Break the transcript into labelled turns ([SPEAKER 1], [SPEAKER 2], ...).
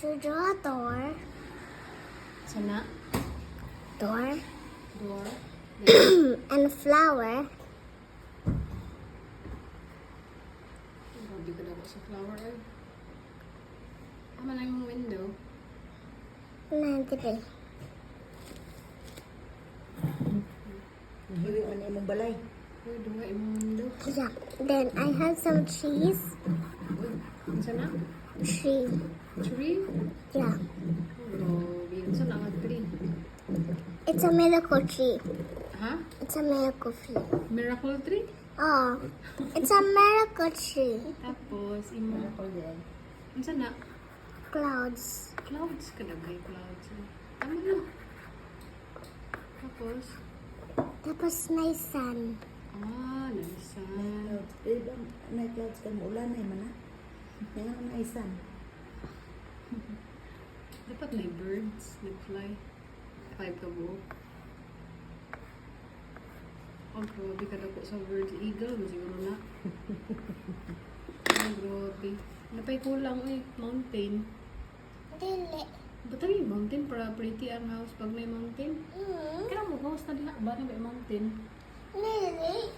[SPEAKER 1] to draw a door.
[SPEAKER 2] Sana?
[SPEAKER 1] Door.
[SPEAKER 2] Door?
[SPEAKER 1] And flower.
[SPEAKER 2] Grabe ka daw sa flower ay. Tama na yung window.
[SPEAKER 1] Nandito.
[SPEAKER 3] Hindi man imong balay.
[SPEAKER 2] Uy, duha yung window.
[SPEAKER 1] Yeah. Then I have some trees.
[SPEAKER 2] Uy, sana?
[SPEAKER 1] Tree.
[SPEAKER 2] Tree?
[SPEAKER 1] Yeah.
[SPEAKER 2] Oh, binsan ang tree.
[SPEAKER 1] It's a miracle tree.
[SPEAKER 2] Ha?
[SPEAKER 1] It's a miracle tree.
[SPEAKER 2] Miracle tree?
[SPEAKER 1] Oh, it's a miracle tree.
[SPEAKER 2] Tapos, imo. Ano sana?
[SPEAKER 1] Clouds.
[SPEAKER 2] Clouds ka na ba? Clouds. Tama na. Tapos,
[SPEAKER 1] Tapos may sun.
[SPEAKER 2] nalisan.
[SPEAKER 3] Clouds. Eh, may clouds ka mo. Ulan na man na. Ngayon na isan.
[SPEAKER 2] Dapat may birds nag-fly. 5 ka buo. Oh, grabe ka na po sa birds. Eagle mo siguro na. Oh, grabe. Napay kulang mountain.
[SPEAKER 1] Dili.
[SPEAKER 2] Ba't yung mountain para pretty ang house pag may mountain? Kaya mo house na diha ba na may mountain?
[SPEAKER 1] Dili.